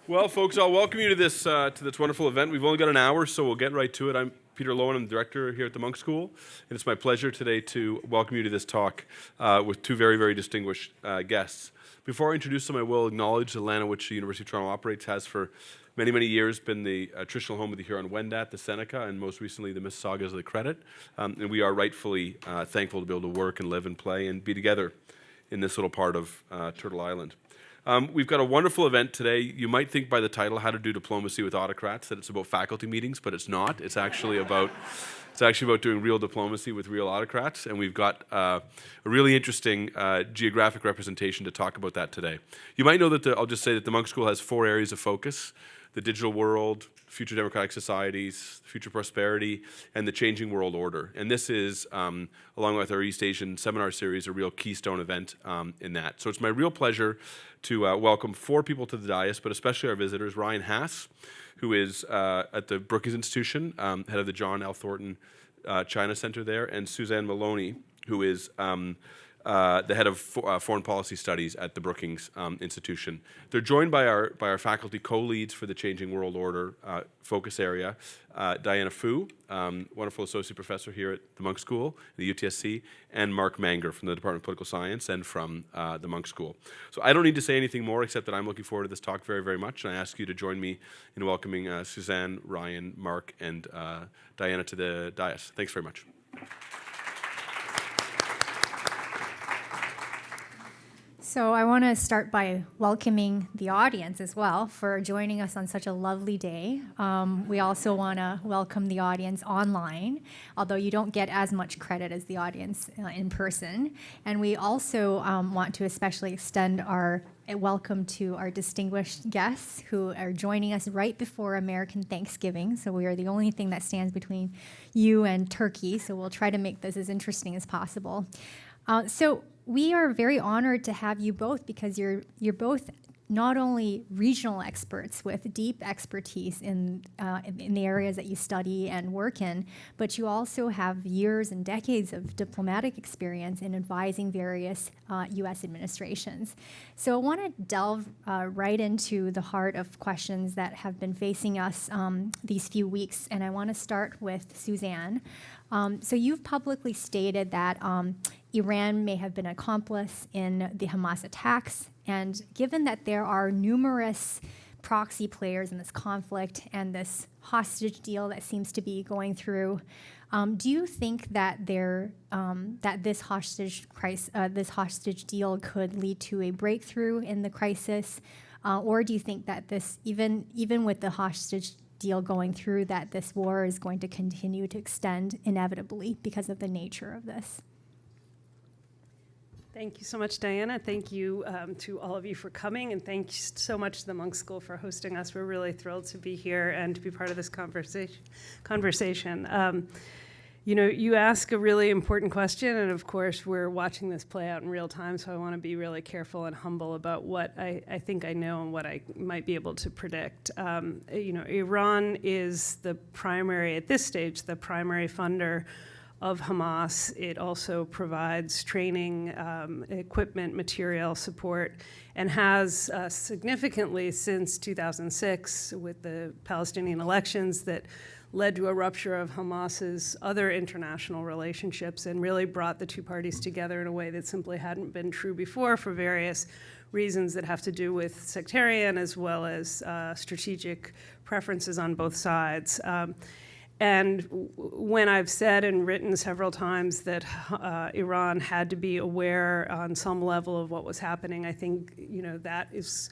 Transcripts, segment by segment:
Well, folks, I'll welcome you to this wonderful event. We've only got an hour, so we'll get right to it. I'm Peter Lowen. I'm the director here at the Monk School, and it's my pleasure today to welcome you to this talk with two very, very distinguished guests. Before I introduce them, I will acknowledge the land on which the University of Toronto operates has for many, many years been the traditional home of the Huron-Wendat, the Seneca, and most recently the Mississaugas of the Credit. And we are rightfully thankful to be able to work and live and play and be together in this little part of Turtle Island. We've got a wonderful event today. You might think by the title, How to Do Diplomacy with Autocrats, that it's about faculty meetings, but it's not. It's actually about doing real diplomacy with real autocrats, and we've got a really interesting geographic representation to talk about that today. You might know that I'll just say that the Monk School has 4 areas of focus: the digital world, future democratic societies, future prosperity, and the changing world order. And this is, along with our East Asian seminar series, a real keystone event in that. So it's my real pleasure to welcome 4 people to the dais, but especially our visitors: Ryan Haas, who is at the Brookings Institution, head of the John L. Thornton China Center there, and Suzanne Maloney, who is the head of foreign policy studies at the Brookings Institution. They're joined by our faculty co-leads for the Changing World Order focus area, Diana Fu, wonderful associate professor here at the Monk School, the UTSC, and Mark Manger from the Department of Political Science and from the Monk School. So I don't need to say anything more except that I'm looking forward to this talk very, very much, and I ask you to join me in welcoming Suzanne, Ryan, Mark, and Diana to the dais. Thanks very much. So I want to start by welcoming the audience as well for joining us on such a lovely day. We also want to welcome the audience online, although you don't get as much credit as the audience in person. And we also want to especially extend our welcome to our distinguished guests who are joining us right before American Thanksgiving. So we are the only thing that stands between you and turkey. So we'll try to make this as interesting as possible. We are very honored to have you both because you're both not only regional experts with deep expertise in the areas that you study and work in, but you also have years and decades of diplomatic experience in advising various U.S. administrations. So I want to delve right into the heart of questions that have been facing us these few weeks, and I want to start with Suzanne. So you've publicly stated that Iran may have been an accomplice in the Hamas attacks, and given that there are numerous proxy players in this conflict and this hostage deal that seems to be going through, do you think that this hostage deal could lead to a breakthrough in the crisis, or do you think that this, even with the hostage deal going through, that this war is going to continue to extend inevitably because of the nature of this? Thank you so much, Diana. Thank you to all of you for coming, and thanks so much to the Monk School for hosting us. We're really thrilled to be here and to be part of this conversation. You ask a really important question, and of course, we're watching this play out in real time, so I want to be really careful and humble about what I think I know and what I might be able to predict. Iran is at this stage, the primary funder of Hamas. It also provides training, equipment, material support, and has significantly since 2006 with the Palestinian elections that led to a rupture of Hamas's other international relationships and really brought the two parties together in a way that simply hadn't been true before for various reasons that have to do with sectarian as well as strategic preferences on both sides. And when I've said and written several times that Iran had to be aware on some level of what was happening, I think that is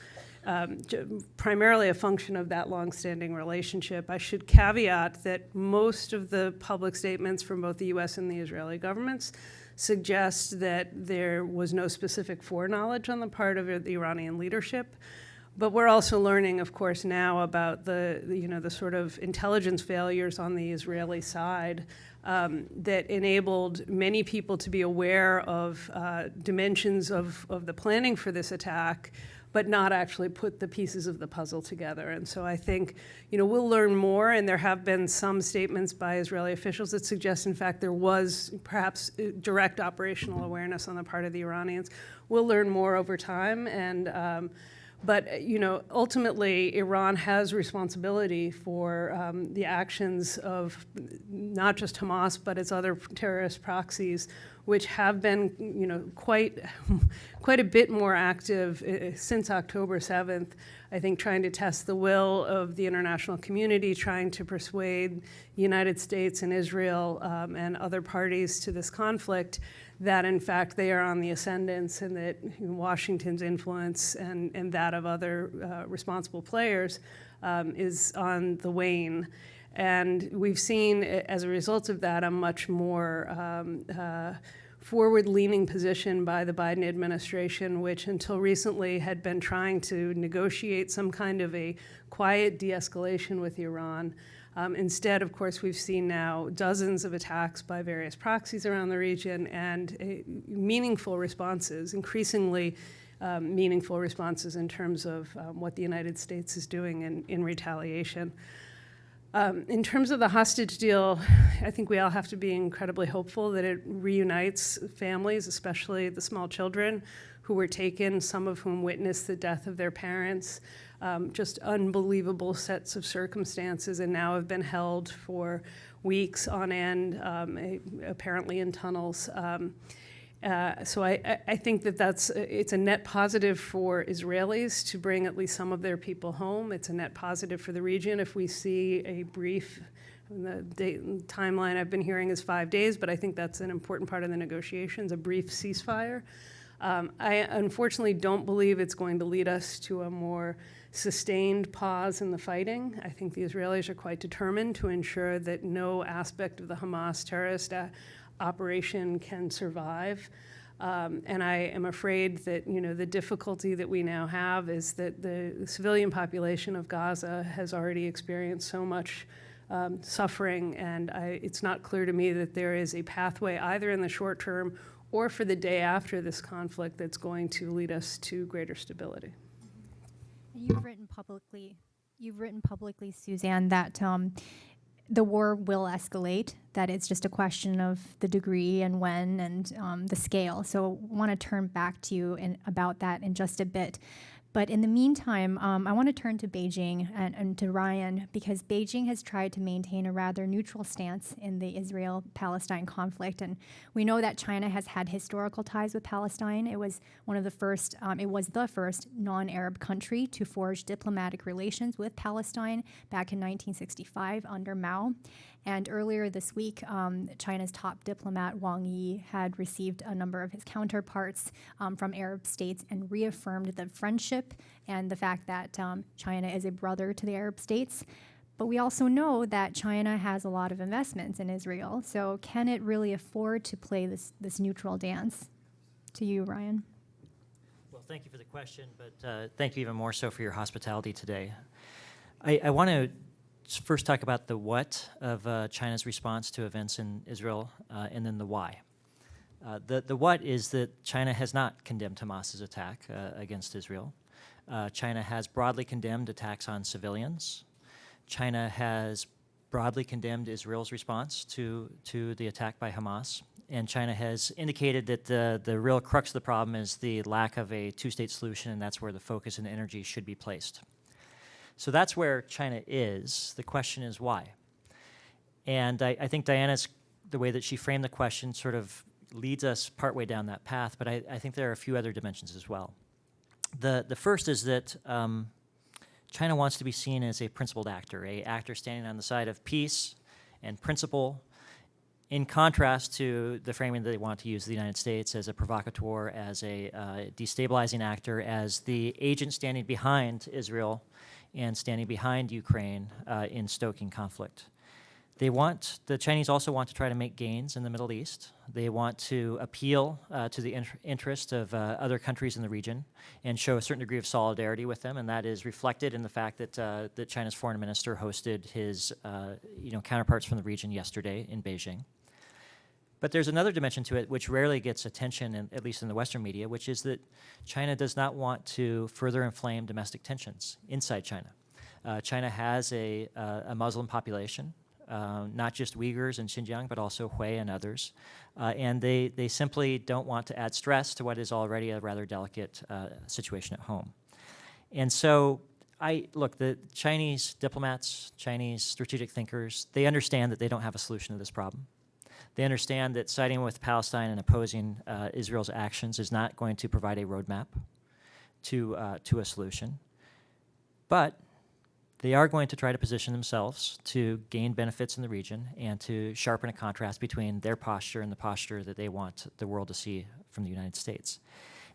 primarily a function of that longstanding relationship. I should caveat that most of the public statements from both the U.S. and the Israeli governments suggest that there was no specific foreknowledge on the part of the Iranian leadership. But we're also learning, of course, now about the sort of intelligence failures on the Israeli side that enabled many people to be aware of dimensions of the planning for this attack, but not actually put the pieces of the puzzle together. And so I think, we'll learn more, and there have been some statements by Israeli officials that suggest, in fact, there was perhaps direct operational awareness on the part of the Iranians. We'll learn more over time, and But ultimately, Iran has responsibility for the actions of not just Hamas, but its other terrorist proxies, which have been, quite a bit more active since October 7th. I think trying to test the will of the international community, trying to persuade the United States and Israel and other parties to this conflict that, in fact, they are on the ascendance, and that Washington's influence and that of other responsible players is on the wane. And we've seen, as a result of that, a much more forward-leaning position by the Biden administration, which until recently had been trying to negotiate some kind of a quiet de-escalation with Iran. Instead, of course, we've seen now dozens of attacks by various proxies around the region, and meaningful responses, increasingly meaningful responses in terms of what the United States is doing in retaliation. In terms of the hostage deal, I think we all have to be incredibly hopeful that it reunites families, especially the small children who were taken, some of whom witnessed the death of their parents, just unbelievable sets of circumstances, and now have been held for weeks on end, apparently in tunnels. So I think that it's a net positive for Israelis to bring at least some of their people home. It's a net positive for the region if we see a brief, the timeline I've been hearing is 5 days, but I think that's an important part of the negotiations, a brief ceasefire. I unfortunately don't believe it's going to lead us to a more sustained pause in the fighting. I think the Israelis are quite determined to ensure that no aspect of the Hamas terrorist operation can survive. And I am afraid that the difficulty that we now have is that the civilian population of Gaza has already experienced so much suffering, and it's not clear to me that there is a pathway either in the short term or for the day after this conflict that's going to lead us to greater stability. You've written publicly, Suzanne, that the war will escalate, that it's just a question of the degree and when and the scale. So I want to turn back to you about that in just a bit. But in the meantime, I want to turn to Beijing and to Ryan, because Beijing has tried to maintain a rather neutral stance in the Israel-Palestine conflict. And we know that China has had historical ties with Palestine. It was the first non-Arab country to forge diplomatic relations with Palestine back in 1965 under Mao. And earlier this week, China's top diplomat, Wang Yi, had received a number of his counterparts from Arab states and reaffirmed the friendship and the fact that China is a brother to the Arab states. But we also know that China has a lot of investments in Israel. So can it really afford to play this neutral dance? To you, Ryan. Well, thank you for the question, but thank you even more so for your hospitality today. I want to first talk about the what of China's response to events in Israel, and then the why. The what is that China has not condemned Hamas's attack against Israel. China has broadly condemned attacks on civilians. China has broadly condemned Israel's response to the attack by Hamas. And China has indicated that the real crux of the problem is the lack of a two-state solution, and that's where the focus and energy should be placed. So that's where China is. The question is why. And I think Diana's, the way that she framed the question sort of leads us partway down that path, but I think there are a few other dimensions as well. The first is that China wants to be seen as a principled actor, a actor standing on the side of peace and principle, in contrast to the framing that they want to use the United States as a provocateur, as a destabilizing actor, as the agent standing behind Israel and standing behind Ukraine in stoking conflict. The Chinese also want to try to make gains in the Middle East. They want to appeal to the interest of other countries in the region and show a certain degree of solidarity with them, and that is reflected in the fact that China's foreign minister hosted his counterparts from the region yesterday in Beijing. But there's another dimension to it which rarely gets attention, at least in the Western media, which is that China does not want to further inflame domestic tensions inside China. China has a Muslim population, not just Uyghurs and Xinjiang, but also Hui and others. And they simply don't want to add stress to what is already a rather delicate situation at home. And so the Chinese diplomats, Chinese strategic thinkers, they understand that they don't have a solution to this problem. They understand that siding with Palestine and opposing Israel's actions is not going to provide a roadmap to a solution. But they are going to try to position themselves to gain benefits in the region and to sharpen a contrast between their posture and the posture that they want the world to see from the United States.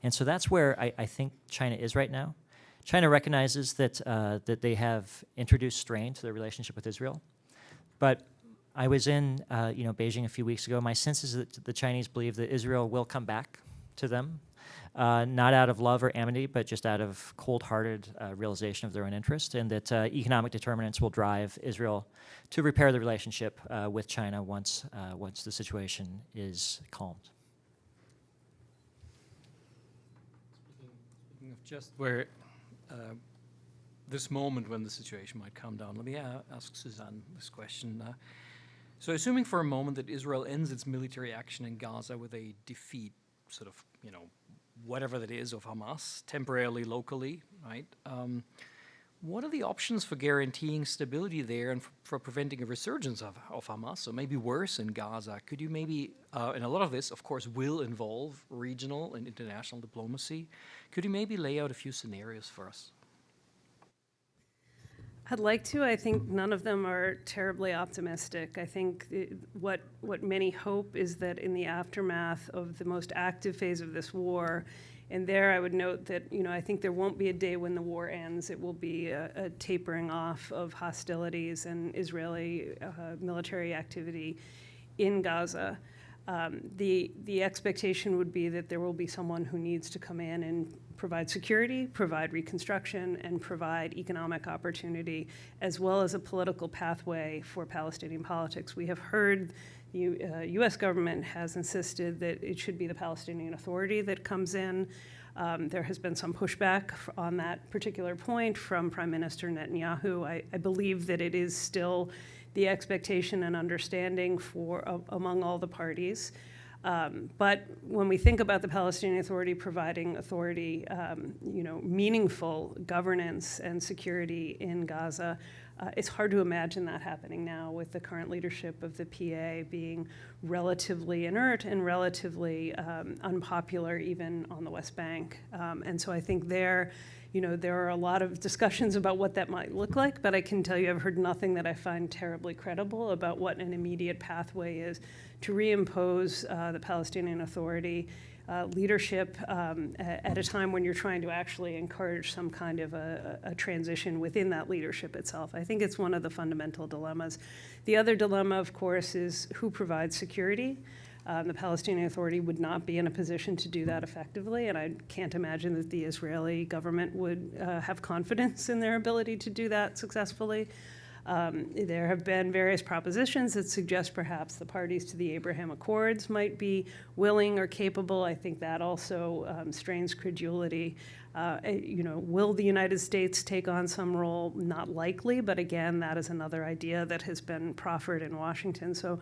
And so that's where I think China is right now. China recognizes that they have introduced strain to their relationship with Israel. But I was in Beijing a few weeks ago. My sense is that the Chinese believe that Israel will come back to them, not out of love or amity, but just out of cold-hearted realization of their own interest, and that economic determinants will drive Israel to repair the relationship with China once the situation is calmed. Speaking of just where this moment when the situation might calm down, let me ask Suzanne this question. So assuming for a moment that Israel ends its military action in Gaza with a defeat, sort of, whatever that is, of Hamas, temporarily, locally, right? What are the options for guaranteeing stability there and for preventing a resurgence of Hamas, or maybe worse in Gaza? Could you maybe, and a lot of this, of course, will involve regional and international diplomacy. Could you maybe lay out a few scenarios for us? I'd like to. I think none of them are terribly optimistic. I think what many hope is that in the aftermath of the most active phase of this war, and there I would note that, I think there won't be a day when the war ends. It will be a tapering off of hostilities and Israeli military activity in Gaza. The expectation would be that there will be someone who needs to come in and provide security, provide reconstruction, and provide economic opportunity, as well as a political pathway for Palestinian politics. We have heard the U.S. government has insisted that it should be the Palestinian Authority that comes in. There has been some pushback on that particular point from Prime Minister Netanyahu. I believe that it is still the expectation and understanding among all the parties. But when we think about the Palestinian Authority providing authority, meaningful governance and security in Gaza, it's hard to imagine that happening now with the current leadership of the PA being relatively inert and relatively unpopular even on the West Bank. And so I think there are a lot of discussions about what that might look like, but I can tell you I've heard nothing that I find terribly credible about what an immediate pathway is to reimpose the Palestinian Authority leadership at a time when you're trying to actually encourage some kind of a transition within that leadership itself. I think it's one of the fundamental dilemmas. The other dilemma, of course, is who provides security. The Palestinian Authority would not be in a position to do that effectively, and I can't imagine that the Israeli government would have confidence in their ability to do that successfully. There have been various propositions that suggest perhaps the parties to the Abraham Accords might be willing or capable. I think that also strains credulity. Will the United States take on some role? Not likely, but again, that is another idea that has been proffered in Washington. So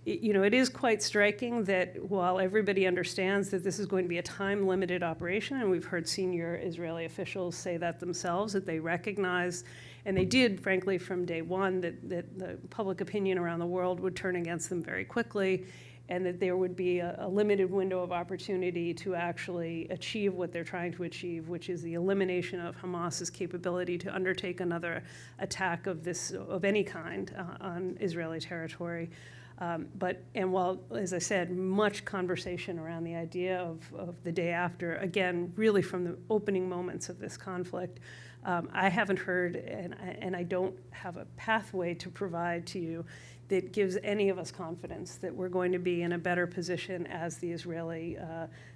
it is quite striking that while everybody understands that this is going to be a time-limited operation, and we've heard senior Israeli officials say that themselves, that they recognize, and they did, frankly, from day one, that the public opinion around the world would turn against them very quickly, and that there would be a limited window of opportunity to actually achieve what they're trying to achieve, which is the elimination of Hamas's capability to undertake another attack of any kind on Israeli territory. And while, as I said, much conversation around the idea of the day after, again, really from the opening moments of this conflict, I haven't heard, and I don't have a pathway to provide to you that gives any of us confidence that we're going to be in a better position as the Israeli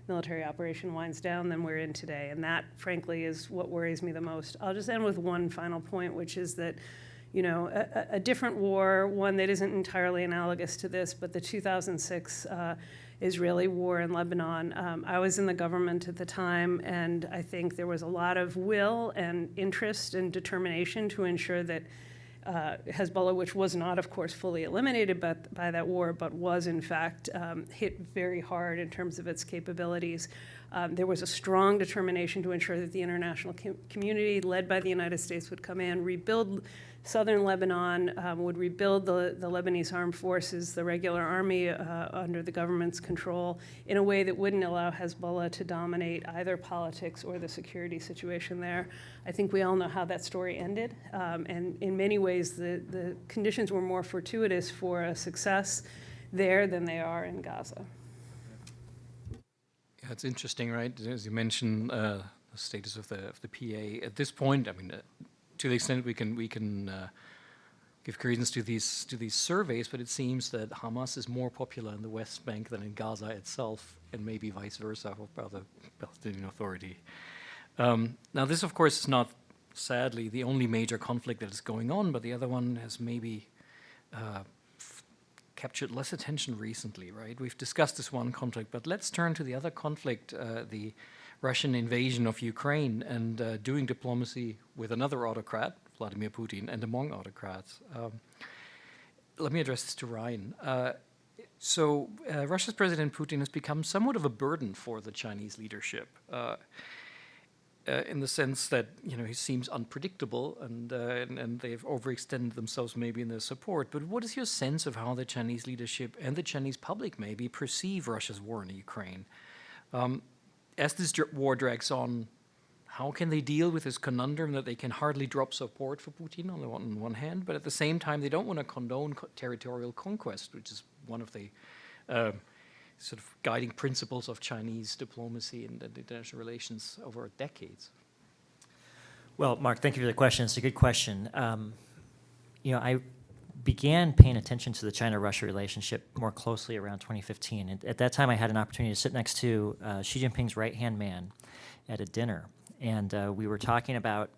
military operation winds down than we're in today. And that, frankly, is what worries me the most. I'll just end with one final point, which is that a different war, one that isn't entirely analogous to this, but the 2006 Israeli war in Lebanon. I was in the government at the time, and I think there was a lot of will and interest and determination to ensure that Hezbollah, which was not, of course, fully eliminated by that war, but was, in fact, hit very hard in terms of its capabilities, There was a strong determination to ensure that the international community, led by the United States, would come in, rebuild southern Lebanon, would rebuild the Lebanese armed forces, the regular army under the government's control, in a way that wouldn't allow Hezbollah to dominate either politics or the security situation there. I think we all know how that story ended, and in many ways the conditions were more fortuitous for a success there than they are in Gaza. Yeah, it's interesting, right? As you mentioned, the status of the PA at this point. I mean, to the extent we can give credence to these surveys, but it seems that Hamas is more popular in the West Bank than in Gaza itself, and maybe vice versa for the Palestinian Authority. Now, this, of course, is not, sadly, the only major conflict that is going on, but the other one has maybe captured less attention recently, right? We've discussed this one conflict, but let's turn to the other conflict, the Russian invasion of Ukraine, and doing diplomacy with another autocrat, Vladimir Putin, and among autocrats. Let me address this to Ryan. So Russia's President Putin has become somewhat of a burden for the Chinese leadership, in the sense that he seems unpredictable, and they've overextended themselves maybe in their support. But what is your sense of how the Chinese leadership and the Chinese public maybe perceive Russia's war in Ukraine? As this war drags on, how can they deal with this conundrum that they can hardly drop support for Putin on the one hand, but at the same time they don't want to condone territorial conquest, which is one of the sort of guiding principles of Chinese diplomacy and international relations over decades? Well, Mark, thank you for the question. It's a good question. I began paying attention to the China-Russia relationship more closely around 2015. And at that time, I had an opportunity to sit next to Xi Jinping's right-hand man at a dinner. And we were talking about,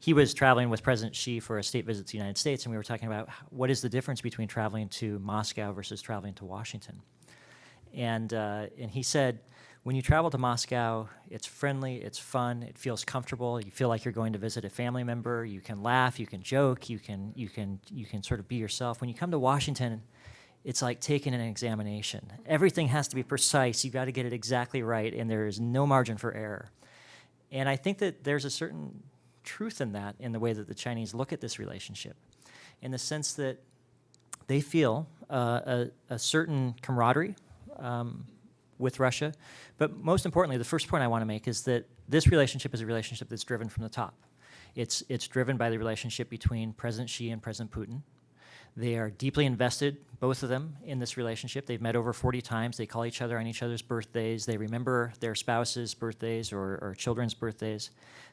he was traveling with President Xi for a state visit to the United States, and we were talking about what is the difference between traveling to Moscow versus traveling to Washington. And he said, when you travel to Moscow, it's friendly, it's fun, it feels comfortable. You feel like you're going to visit a family member. You can laugh, you can joke, you can sort of be yourself. When you come to Washington, it's like taking an examination. Everything has to be precise. You've got to get it exactly right, and there is no margin for error. And I think that there's a certain truth in that, in the way that the Chinese look at this relationship, in the sense that they feel a certain camaraderie with Russia. But most importantly, the first point I want to make is that this relationship is a relationship that's driven from the top. It's driven by the relationship between President Xi and President Putin. They are deeply invested, both of them, in this relationship. They've met over 40 times. They call each other on each other's birthdays. They remember their spouses' birthdays or children's birthdays.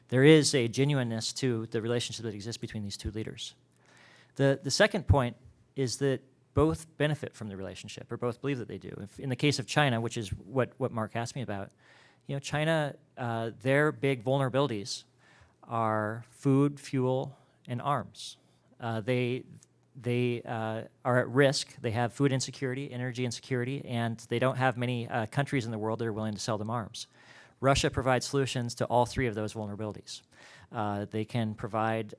There is a genuineness to the relationship that exists between these two leaders. The second point is that both benefit from the relationship, or both believe that they do. In the case of China, which is what Mark asked me about, China, their big vulnerabilities are food, fuel, and arms. They are at risk. They have food insecurity, energy insecurity, and they don't have many countries in the world that are willing to sell them arms. Russia provides solutions to all three of those vulnerabilities. They can provide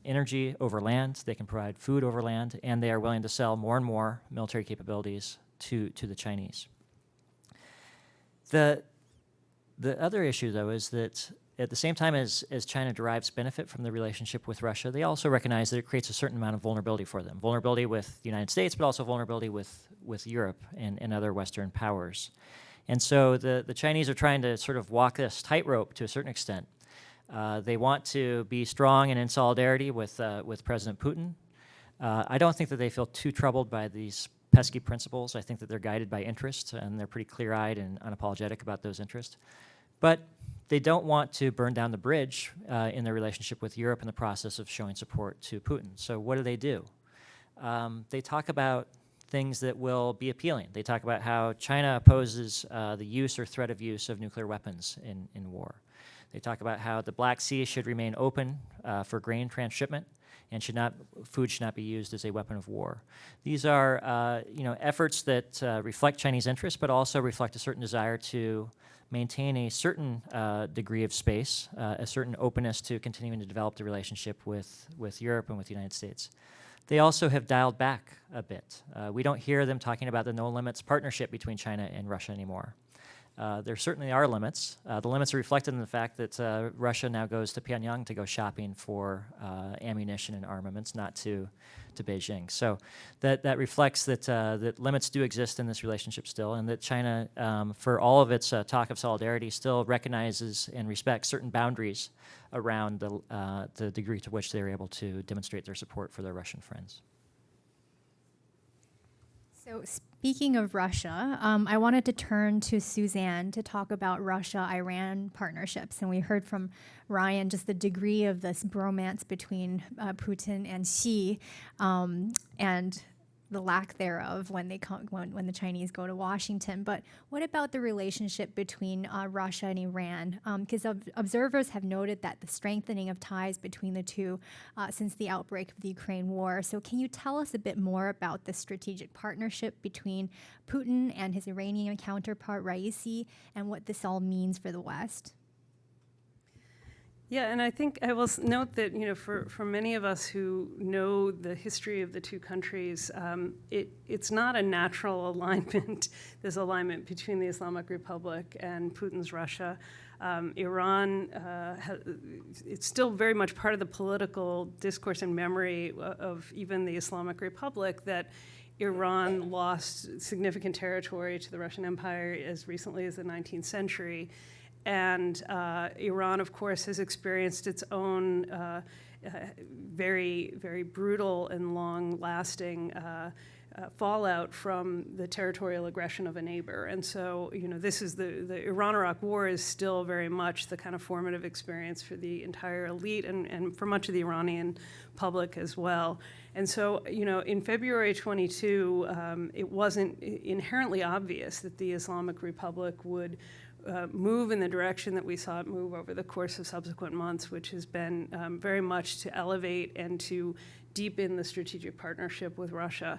energy over land, they can provide food over land, and they are willing to sell more and more military capabilities to the Chinese. The other issue, though, is that at the same time as China derives benefit from the relationship with Russia, they also recognize that it creates a certain amount of vulnerability for them. Vulnerability with the United States, but also vulnerability with Europe and other Western powers. And so the Chinese are trying to sort of walk this tightrope to a certain extent. They want to be strong and in solidarity with President Putin. I don't think that they feel too troubled by these pesky principles. I think that they're guided by interests, and they're pretty clear-eyed and unapologetic about those interests. But they don't want to burn down the bridge in their relationship with Europe in the process of showing support to Putin. So what do? They talk about things that will be appealing. They talk about how China opposes the use or threat of use of nuclear weapons in war. They talk about how the Black Sea should remain open for grain transshipment, and food should not be used as a weapon of war. These are efforts that reflect Chinese interests, but also reflect a certain desire to maintain a certain degree of space, a certain openness to continuing to develop the relationship with Europe and with the United States. They also have dialed back a bit. We don't hear them talking about the no-limits partnership between China and Russia anymore. there certainly are limits. The limits are reflected in the fact that Russia now goes to Pyongyang to go shopping for ammunition and armaments, not to Beijing. So that reflects that limits do exist in this relationship still, and that China, for all of its talk of solidarity, still recognizes and respects certain boundaries around the degree to which they're able to demonstrate their support for their Russian friends. So speaking of Russia, I wanted to turn to Suzanne to talk about Russia-Iran partnerships. And we heard from Ryan just the degree of this bromance between Putin and Xi, and the lack thereof when they when the Chinese go to Washington. But what about the relationship between Russia and Iran? Because observers have noted that the strengthening of ties between the two since the outbreak of the Ukraine war. So can you tell us a bit more about the strategic partnership between Putin and his Iranian counterpart Raisi, and what this all means for the West? Yeah, and I think I will note that, for many of us who know the history of the two countries, it's not a natural alignment, this alignment between the Islamic Republic and Putin's Russia. Iran, it's still very much part of the political discourse and memory of even the Islamic Republic that Iran lost significant territory to the Russian Empire as recently as the 19th century. And Iran, of course, has experienced its own very, very brutal and long-lasting fallout from the territorial aggression of a neighbor. And so, this is the Iran-Iraq War is still very much the kind of formative experience for the entire elite and for much of the Iranian public as well. And so, in February 22, it wasn't inherently obvious that the Islamic Republic would move in the direction that we saw it move over the course of subsequent months, which has been very much to elevate and to deepen the strategic partnership with Russia.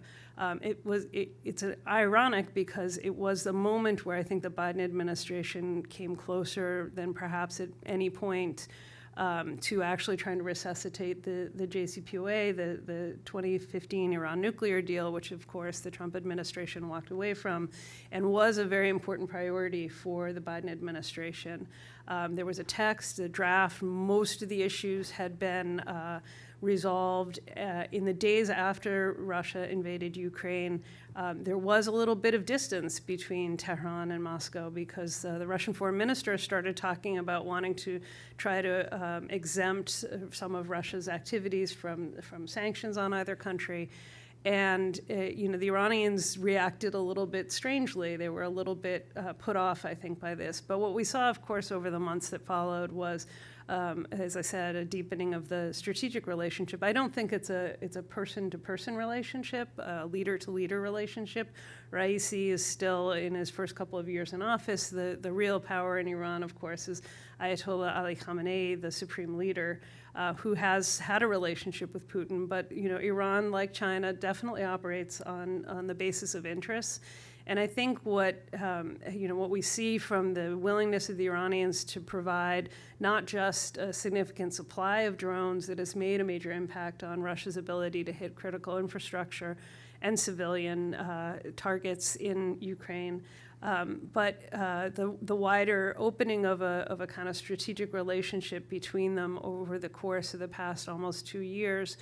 It's ironic because it was the moment where I think the Biden administration came closer than perhaps at any point to actually trying to resuscitate the JCPOA, the 2015 Iran nuclear deal, which of course the Trump administration walked away from, and was a very important priority for the Biden administration. There was a text, a draft, most of the issues had been resolved. In the days after Russia invaded Ukraine, there was a little bit of distance between Tehran and Moscow because the Russian foreign minister started talking about wanting to try to exempt some of Russia's activities from sanctions on either country. And the Iranians reacted a little bit strangely. They were a little bit put off, I think, by this. But what we saw, of course, over the months that followed was, as I said, a deepening of the strategic relationship. I don't think it's a person-to-person relationship, a leader-to-leader relationship. Raisi is still, in his first couple of years in office, the real power in Iran, of course, is Ayatollah Ali Khamenei, the supreme leader, who has had a relationship with Putin. But Iran, like China, definitely operates on the basis of interests. And I think what we see from the willingness of the Iranians to provide not just a significant supply of drones that has made a major impact on Russia's ability to hit critical infrastructure and civilian targets in Ukraine, but the wider opening of a kind of strategic relationship between them over the course of the past almost 2 years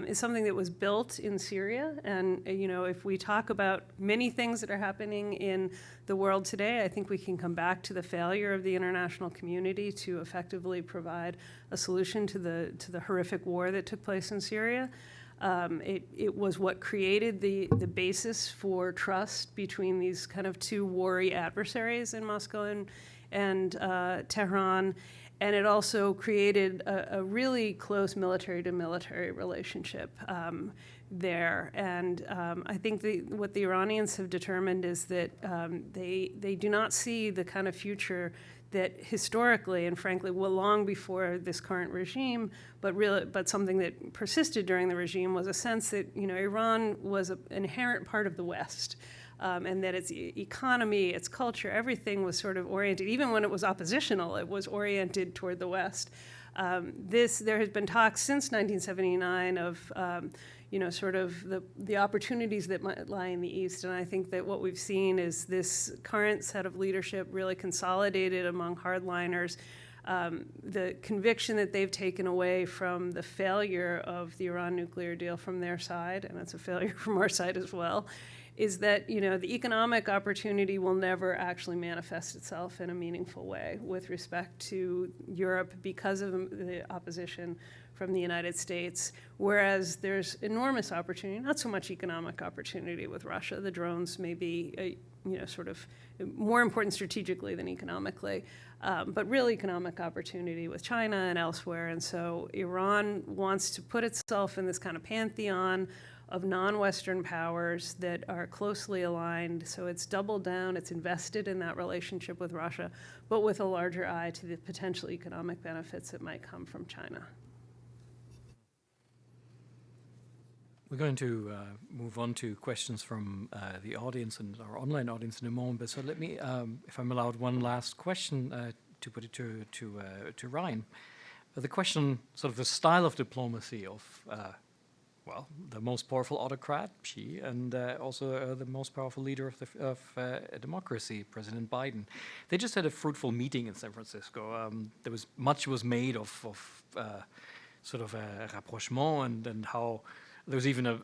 is something that was built in Syria. And if we talk about many things that are happening in the world today, I think we can come back to the failure of the international community to effectively provide a solution to the horrific war that took place in Syria. It was what created the basis for trust between these kind of two warring adversaries in Moscow and Tehran. And it also created a really close military-to-military relationship there. And I think what the Iranians have determined is that they do not see the kind of future that historically and frankly long before this current regime, but something that persisted during the regime was a sense that Iran was an inherent part of the West. And that its economy, its culture, everything was sort of oriented, even when it was oppositional, it was oriented toward the West. There has been talk since 1979 of sort of the opportunities that might lie in the East. And I think that what we've seen is this current set of leadership really consolidated among hardliners. The conviction that they've taken away from the failure of the Iran nuclear deal from their side, and it's a failure from our side as well, is that the economic opportunity will never actually manifest itself in a meaningful way with respect to Europe because of the opposition from the United States, whereas there's enormous opportunity, not so much economic opportunity with Russia. The drones may be sort of more important strategically than economically, but real economic opportunity with China and elsewhere. And so Iran wants to put itself in this kind of pantheon of non-Western powers that are closely aligned. So it's doubled down, it's invested in that relationship with Russia, but with a larger eye to the potential economic benefits that might come from China. We're going to move on to questions from the audience and our online audience in a moment. But so let me, if I'm allowed, one last question to put it to Ryan. The question, sort of the style of diplomacy of, the most powerful autocrat, Xi, and also the most powerful leader of a democracy, President Biden. They just had a fruitful meeting in San Francisco. There was much was made of sort of a rapprochement and how. There was even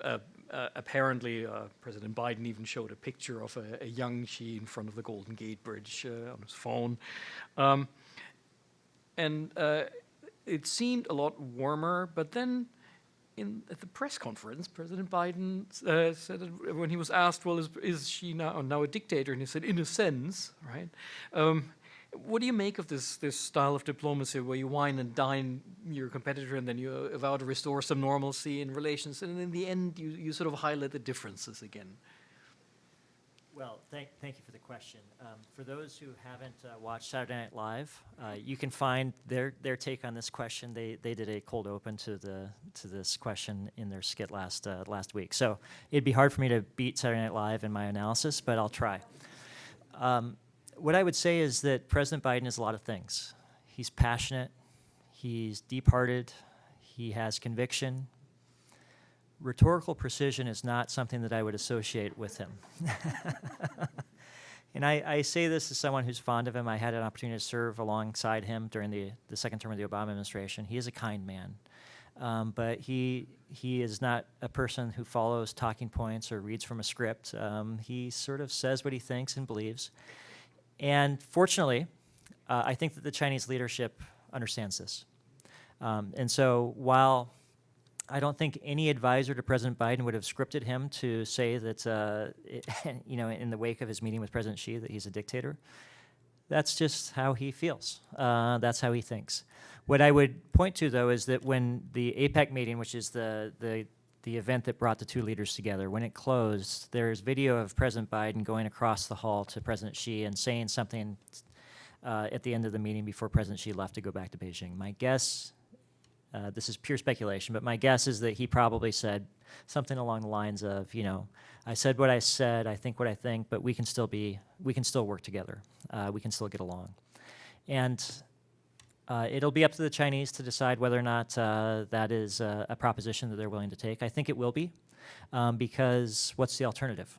apparently President Biden even showed a picture of a young Xi in front of the Golden Gate Bridge on his phone. And it seemed a lot warmer, but then at the press conference, President Biden said that when he was asked, well, is Xi now a dictator? And he said, in a sense, right? What do you make of this style of diplomacy where you wine and dine your competitor and then you vow to restore some normalcy in relations, and in the end you sort of highlight the differences again? Well, thank you for the question. For those who haven't watched Saturday Night Live, you can find their take on this question. They did a cold open to this question in their skit last week. So it'd be hard for me to beat Saturday Night Live in my analysis, but I'll try. What I would say is that President Biden is a lot of things. He's passionate, he's deep-hearted, he has conviction. Rhetorical precision is not something that I would associate with him. And I say this as someone who's fond of him. I had an opportunity to serve alongside him during the second term of the Obama administration. He is a kind man. But he is not a person who follows talking points or reads from a script. He sort of says what he thinks and believes. And fortunately, I think that the Chinese leadership understands this. And so while I don't think any advisor to President Biden would have scripted him to say that, in the wake of his meeting with President Xi, that he's a dictator, that's just how he feels. That's how he thinks. What I would point to, though, is that when the APEC meeting, which is the event that brought the two leaders together, when it closed, there's video of President Biden going across the hall to President Xi and saying something at the end of the meeting before President Xi left to go back to Beijing. My guess, this is pure speculation, but my guess is that he probably said something along the lines of, I said what I said, I think what I think, but we can still work together. We can still get along. And it'll be up to the Chinese to decide whether or not that is a proposition that they're willing to take. I think it will be, because what's the alternative,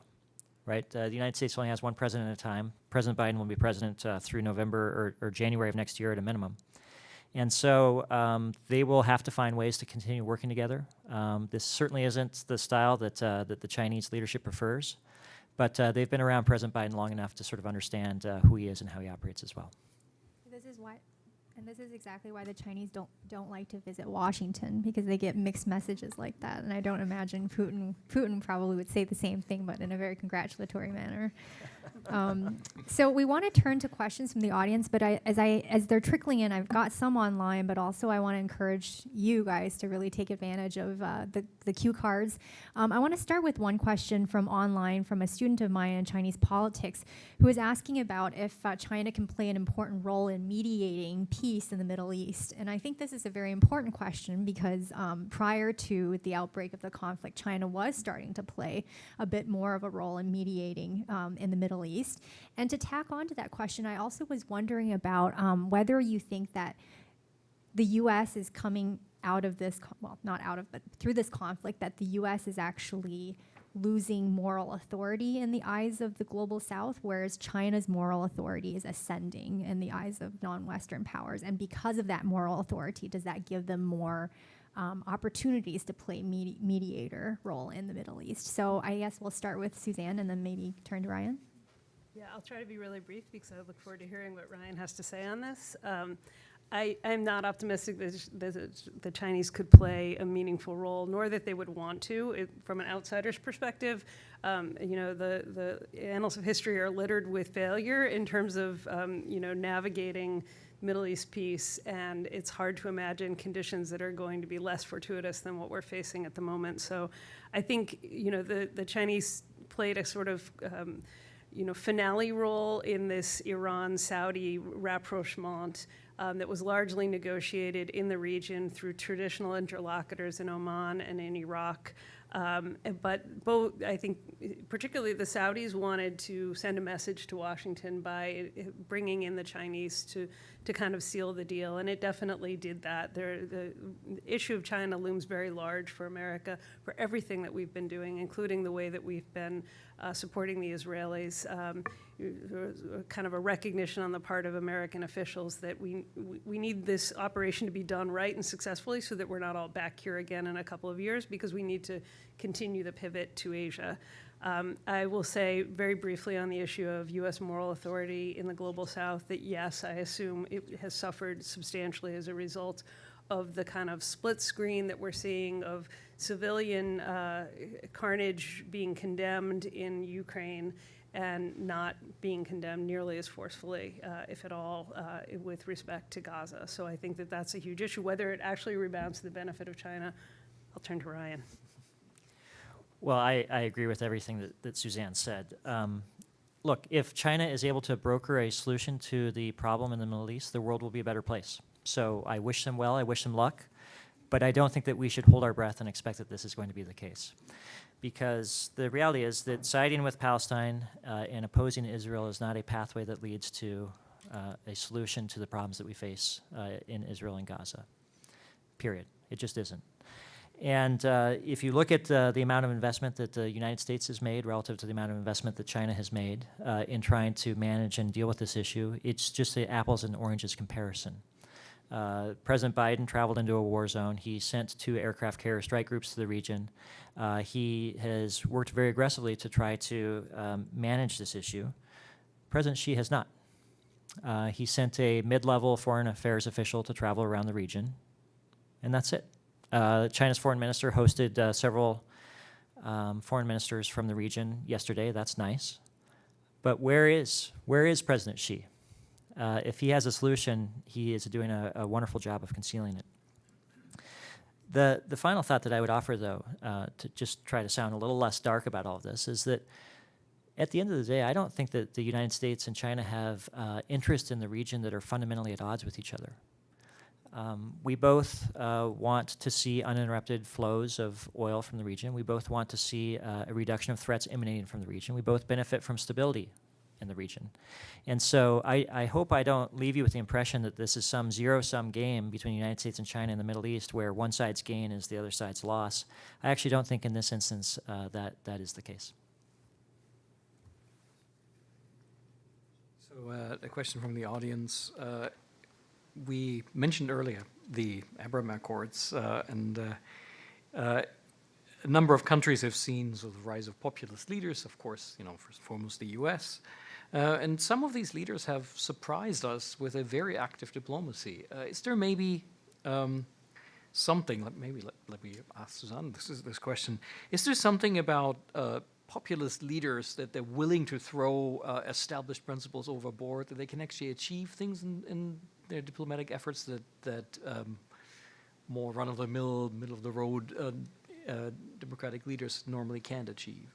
right? The United States only has one president at a time. President Biden will be president through November or January of next year at a minimum. And so they will have to find ways to continue working together. This certainly isn't the style that the Chinese leadership prefers, but they've been around President Biden long enough to sort of understand who he is and how he operates as well. This is exactly why the Chinese don't like to visit Washington, because they get mixed messages like that. And I don't imagine Putin probably would say the same thing, but in a very congratulatory manner. So we want to turn to questions from the audience, but as they're trickling in, I've got some online, but also I want to encourage you guys to really take advantage of the cue cards. I want to start with one question from online from a student of mine in Chinese politics who is asking about if China can play an important role in mediating peace in the Middle East. And I think this is a very important question because prior to the outbreak of the conflict, China was starting to play a bit more of a role in mediating in the Middle East. And to tack on to that question, I also was wondering about whether you think that the U.S. is coming out of this, well, not out of, but through this conflict, that the U.S. is actually losing moral authority in the eyes of the global South, whereas China's moral authority is ascending in the eyes of non-Western powers. And because of that moral authority, does that give them more opportunities to play mediator role in the Middle East? So I guess we'll start with Suzanne and then maybe turn to Ryan. Yeah, I'll try to be really brief because I look forward to hearing what Ryan has to say on this. I'm not optimistic that the Chinese could play a meaningful role, nor that they would want to. From an outsider's perspective, the annals of history are littered with failure in terms of navigating Middle East peace, and it's hard to imagine conditions that are going to be less fortuitous than what we're facing at the moment. So I think the Chinese played a sort of finale role in this Iran-Saudi rapprochement that was largely negotiated in the region through traditional interlocutors in Oman and in Iraq. But both, I think, particularly the Saudis wanted to send a message to Washington by bringing in the Chinese to kind of seal the deal, and it definitely did that. The issue of China looms very large for America, for everything that we've been doing, including the way that we've been supporting the Israelis. Kind of a recognition on the part of American officials that we need this operation to be done right and successfully so that we're not all back here again in a couple of years, because we need to continue the pivot to Asia. I will say very briefly on the issue of U.S. moral authority in the global South that, yes, I assume it has suffered substantially as a result of the kind of split screen that we're seeing of civilian carnage being condemned in Ukraine and not being condemned nearly as forcefully, if at all, with respect to Gaza. So I think that that's a huge issue. Whether it actually rebounds to the benefit of China, I'll turn to Ryan. Well, I agree with everything that Suzanne said. Look, if China is able to broker a solution to the problem in the Middle East, the world will be a better place. So I wish them well, I wish them luck, but I don't think that we should hold our breath and expect that this is going to be the case. Because the reality is that siding with Palestine and opposing Israel is not a pathway that leads to a solution to the problems that we face in Israel and Gaza, period. It just isn't. And if you look at the amount of investment that the United States has made relative to the amount of investment that China has made in trying to manage and deal with this issue, it's just an apples and oranges comparison. President Biden traveled into a war zone. He sent 2 aircraft carrier strike groups to the region. He has worked very aggressively to try to manage this issue. President Xi has not. He sent a mid-level foreign affairs official to travel around the region, and that's it. China's foreign minister hosted several foreign ministers from the region yesterday. That's nice. But where is President Xi? If he has a solution, he is doing a wonderful job of concealing it. The final thought that I would offer, though, to just try to sound a little less dark about all of this, is that at the end of the day, I don't think that the United States and China have interests in the region that are fundamentally at odds with each other. We both want to see uninterrupted flows of oil from the region. We both want to see a reduction of threats emanating from the region. We both benefit from stability in the region. And so I hope I don't leave you with the impression that this is some zero-sum game between the United States and China in the Middle East where one side's gain is the other side's loss. I actually don't think in this instance that is the case. So a question from the audience. We mentioned earlier the Abraham Accords, and a number of countries have seen sort of the rise of populist leaders, of course, first and foremost the US. And some of these leaders have surprised us with a very active diplomacy. Is there maybe something, let me ask Suzanne this question, is there something about populist leaders that they're willing to throw established principles overboard, that they can actually achieve things in their diplomatic efforts that more run-of-the-mill, middle-of-the-road democratic leaders normally can't achieve?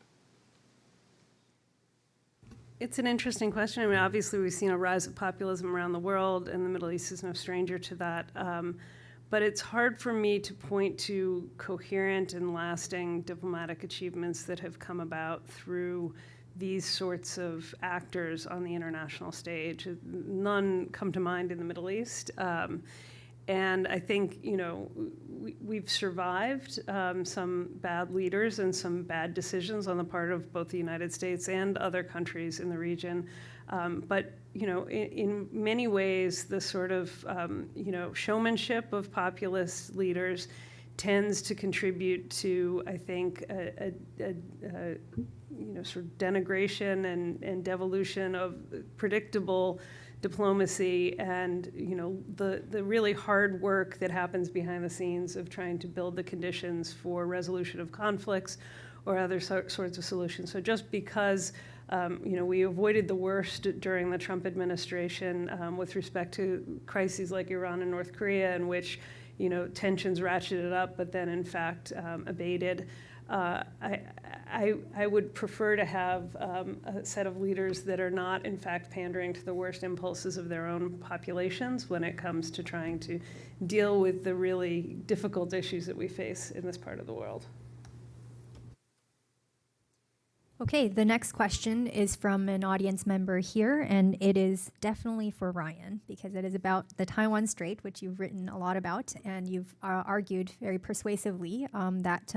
It's an interesting question. I mean, obviously, we've seen a rise of populism around the world, and the Middle East is no stranger to that. But it's hard for me to point to coherent and lasting diplomatic achievements that have come about through these sorts of actors on the international stage. None come to mind in the Middle East. And I think, we've survived some bad leaders and some bad decisions on the part of both the United States and other countries in the region. But, in many ways, the sort of, showmanship of populist leaders tends to contribute to, I think, a sort of denigration and devolution of predictable diplomacy and the really hard work that happens behind the scenes of trying to build the conditions for resolution of conflicts or other sorts of solutions. So just because we avoided the worst during the Trump administration with respect to crises like Iran and North Korea, in which tensions ratcheted up but then in fact abated. I would prefer to have a set of leaders that are not, in fact, pandering to the worst impulses of their own populations when it comes to trying to deal with the really difficult issues that we face in this part of the world. Okay, the next question is from an audience member here, and it is definitely for Ryan, because it is about the Taiwan Strait, which you've written a lot about, and you've argued very persuasively that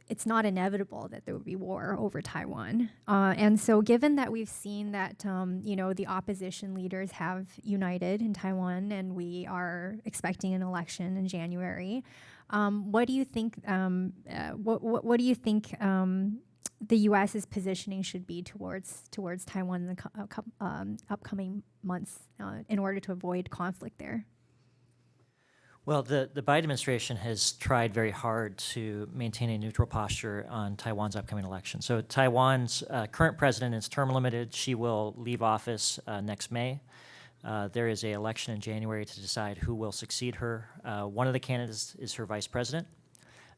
it's not inevitable that there would be war over Taiwan. And so given that we've seen that, the opposition leaders have united in Taiwan and we are expecting an election in January, what do you think, what do you think the U.S.'s positioning should be towards Taiwan in the upcoming months in order to avoid conflict there? Well, the Biden administration has tried very hard to maintain a neutral posture on Taiwan's upcoming election. So Taiwan's current president is term limited. She will leave office next May. There is an election in January to decide who will succeed her. One of the candidates is her vice president,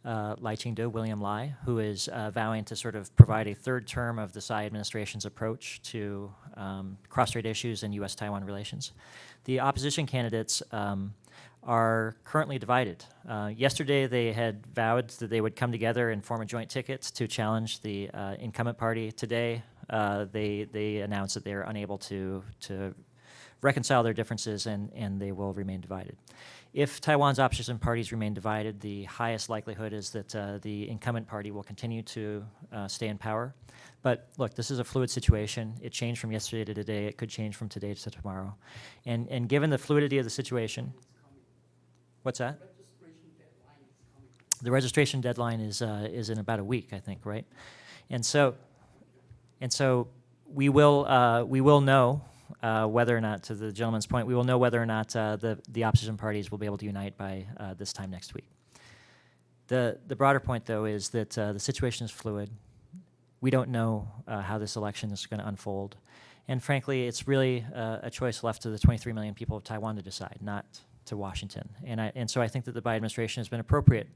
Lai Ching-te, William Lai, who is vowing to sort of provide a third term of the Tsai administration's approach to cross-strait issues and U.S.-Taiwan relations. The opposition candidates are currently divided. Yesterday, they had vowed that they would come together and form a joint ticket to challenge the incumbent party. Today, they announced that they are unable to reconcile their differences and they will remain divided. If Taiwan's opposition parties remain divided, the highest likelihood is that the incumbent party will continue to stay in power. But look, this is a fluid situation. It changed from yesterday to today. It could change from today to tomorrow. And given the fluidity of the situation, what's that? The registration deadline is in about a week, I think, right? And so we will know whether or not, to the gentleman's point, we will know whether or not the opposition parties will be able to unite by this time next week. The broader point, though, is that the situation is fluid. We don't know how this election is going to unfold. And frankly, it's really a choice left to the 23 million people of Taiwan to decide, not to Washington. And so I think that the Biden administration has been appropriate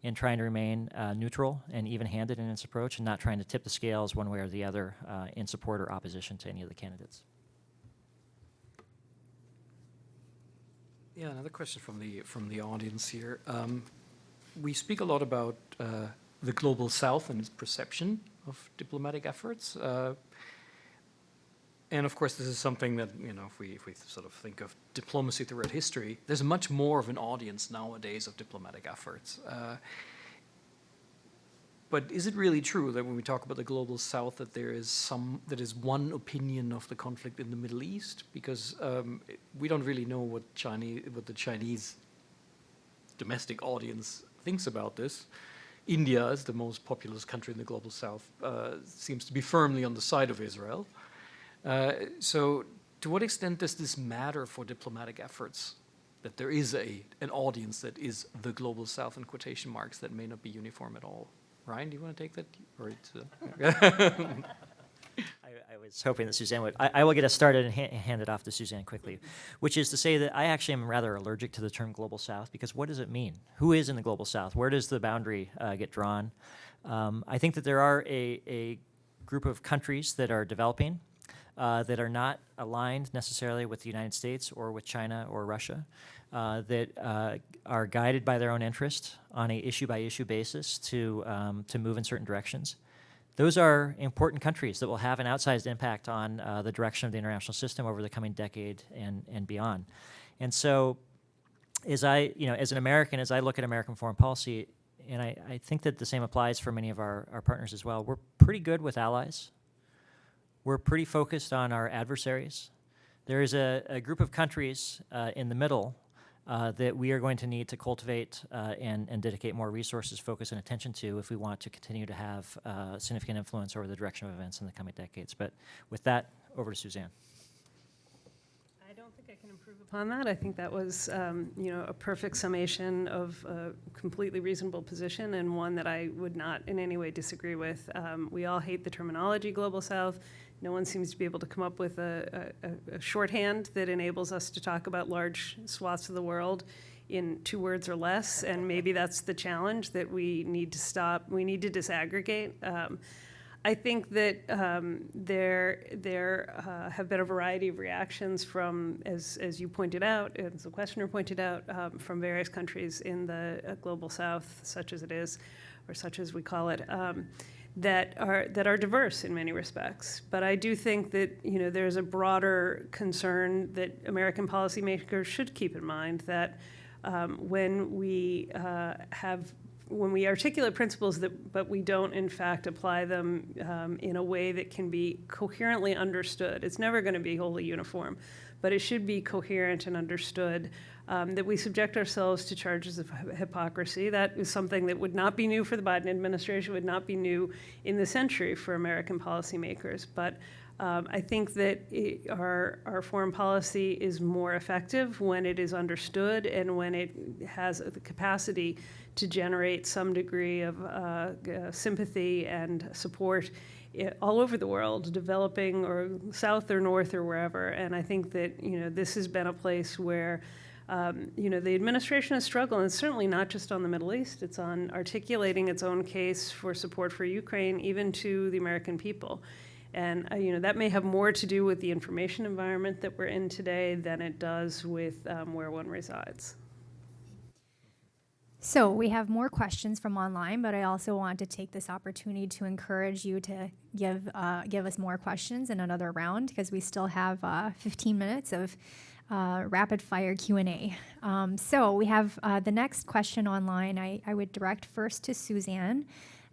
in trying to remain neutral and even-handed in its approach and not trying to tip the scales one way or the other in support or opposition to any of the candidates. Yeah, another question from the audience here. We speak a lot about the global South and its perception of diplomatic efforts. And of course, this is something that, if we sort of think of diplomacy throughout history, there's much more of an audience nowadays of diplomatic efforts. But is it really true that when we talk about the global South, that there is one opinion of the conflict in the Middle East? Because we don't really know what the Chinese domestic audience thinks about this. India is the most populous country in the global South, seems to be firmly on the side of Israel. So to what extent does this matter for diplomatic efforts, that there is an audience that is the global South in quotation marks that may not be uniform at all? Ryan, do you want to take that? Or I was hoping that Suzanne would. I will get us started and hand it off to Suzanne quickly, which is to say that I actually am rather allergic to the term global South, because what does it mean? Who is in the global South? Where does the boundary get drawn? I think that there are a group of countries that are developing that are not aligned necessarily with the United States or with China or Russia, that are guided by their own interest on a issue-by-issue basis to move in certain directions. Those are important countries that will have an outsized impact on the direction of the international system over the coming decade and beyond. And so as as an American, as I look at American foreign policy, and I think that the same applies for many of our partners as well, we're pretty good with allies. We're pretty focused on our adversaries. There is a group of countries in the middle that we are going to need to cultivate and dedicate more resources, focus, and attention to if we want to continue to have significant influence over the direction of events in the coming decades. But with that, over to Suzanne. I don't think I can improve upon that. I think that was, a perfect summation of a completely reasonable position and one that I would not in any way disagree with. We all hate the terminology Global South. No one seems to be able to come up with a shorthand that enables us to talk about large swaths of the world in 2 words or less, and maybe that's the challenge that we need to stop. We need to disaggregate. I think that there have been a variety of reactions from, as you pointed out, as the questioner pointed out, from various countries in the Global South, such as it is, or such as we call it, that are diverse in many respects. But I do think that there's a broader concern that American policymakers should keep in mind, that when we articulate principles but we don't in fact apply them in a way that can be coherently understood, it's never going to be wholly uniform, but it should be coherent and understood, that we subject ourselves to charges of hypocrisy. That is something that would not be new for the Biden administration, would not be new in the century for American policymakers. But I think that our foreign policy is more effective when it is understood and when it has the capacity to generate some degree of sympathy and support all over the world, developing or south or north or wherever. And I think that this has been a place where the administration has struggled, and certainly not just on the Middle East. It's on articulating its own case for support for Ukraine, even to the American people. And that may have more to do with the information environment that we're in today than it does with where one resides. So we have more questions from online, but I also want to take this opportunity to encourage you to give us more questions in another round, because we still have 15 minutes of rapid fire Q&A. So we have the next question online. I would direct first to Suzanne,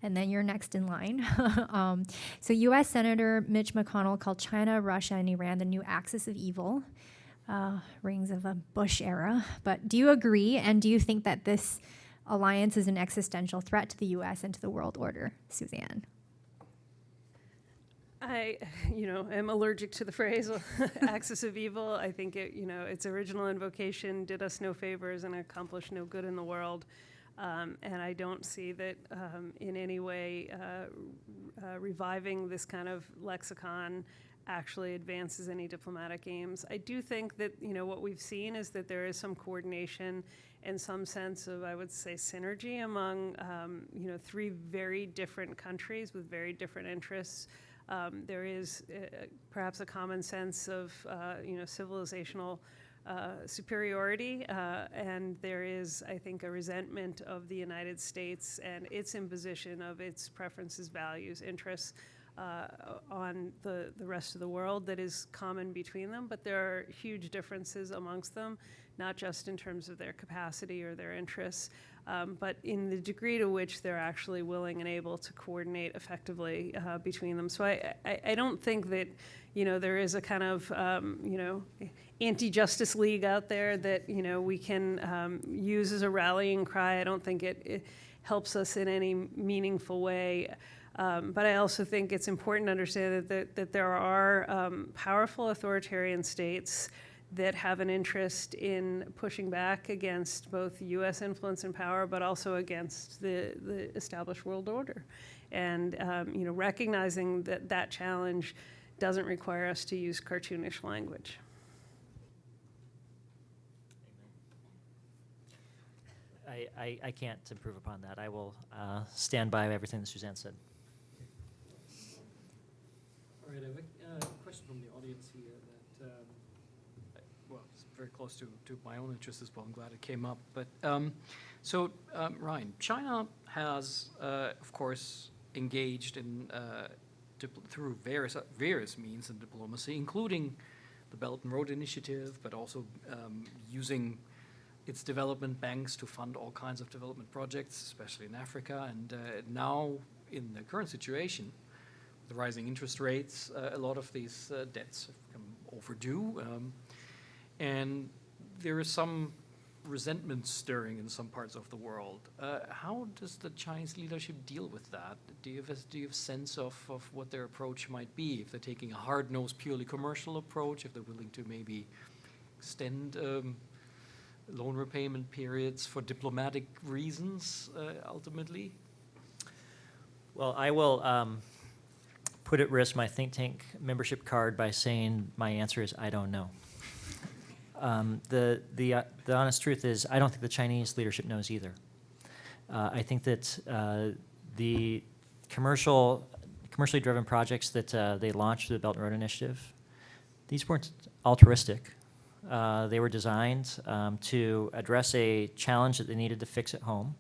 and then you're next in line. So U.S. Senator Mitch McConnell called China, Russia, and Iran the new axis of evil. Rings of a Bush era. But do you agree, and do you think that this alliance is an existential threat to the U.S. and to the world order? Suzanne. I, am allergic to the phrase axis of evil. I think its original invocation did us no favors and accomplished no good in the world. And I don't see that in any way reviving this kind of lexicon actually advances any diplomatic aims. I do think that, what we've seen is that there is some coordination and some sense of, I would say, synergy among, 3 very different countries with very different interests. There is perhaps a common sense of, civilizational superiority, and there is, I think, a resentment of the United States and its imposition of its preferences, values, interests on the rest of the world that is common between them. But there are huge differences amongst them, not just in terms of their capacity or their interests, but in the degree to which they're actually willing and able to coordinate effectively between them. So I don't think that, there is a kind of, anti-Justice League out there that, we can use as a rallying cry. I don't think it helps us in any meaningful way. But I also think it's important to understand that there are powerful authoritarian states that have an interest in pushing back against both U.S. influence and power, but also against the established world order. And recognizing that challenge doesn't require us to use cartoonish language. I can't improve upon that. I will stand by everything that Suzanne said. All right, I have a question from the audience here that, it's very close to my own interest as well. I'm glad it came up. But Ryan, China has, of course, engaged in through various means in diplomacy, including the Belt and Road Initiative, but also using its development banks to fund all kinds of development projects, especially in Africa. And now, in the current situation, the rising interest rates, a lot of these debts have become overdue. And there is some resentment stirring in some parts of the world. How does the Chinese leadership deal with that? Do you have a sense of what their approach might be? If they're taking a hard-nosed, purely commercial approach, if they're willing to maybe extend loan repayment periods for diplomatic reasons, ultimately? Well, I will put at risk my think tank membership card by saying my answer is I don't know. The honest truth is I don't think the Chinese leadership knows either. I think that the commercially driven projects that they launched through the Belt and Road Initiative, these weren't altruistic. They were designed to address a challenge that they needed to fix at home,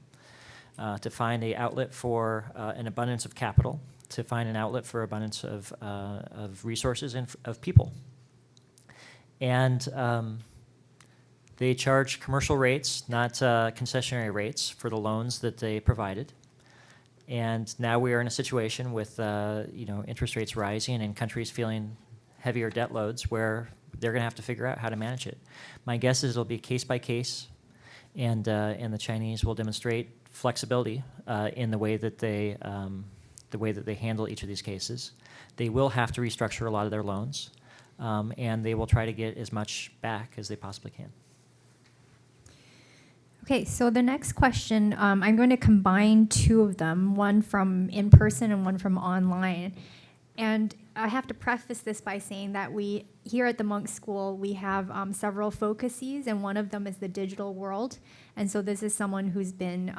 to find an outlet for an abundance of capital, to find an outlet for abundance of resources and of people. And they charged commercial rates, not concessionary rates, for the loans that they provided. And now we are in a situation with interest rates rising and countries feeling heavier debt loads where they're going to have to figure out how to manage it. My guess is it'll be case by case, and the Chinese will demonstrate flexibility in the way that they handle each of these cases. They will have to restructure a lot of their loans, and they will try to get as much back as they possibly can. Okay, so the next question, I'm going to combine two of them, one from in person and one from online. And I have to preface this by saying that we, here at the Monk School, we have several focuses, and one of them is the digital world. And so this is someone who's been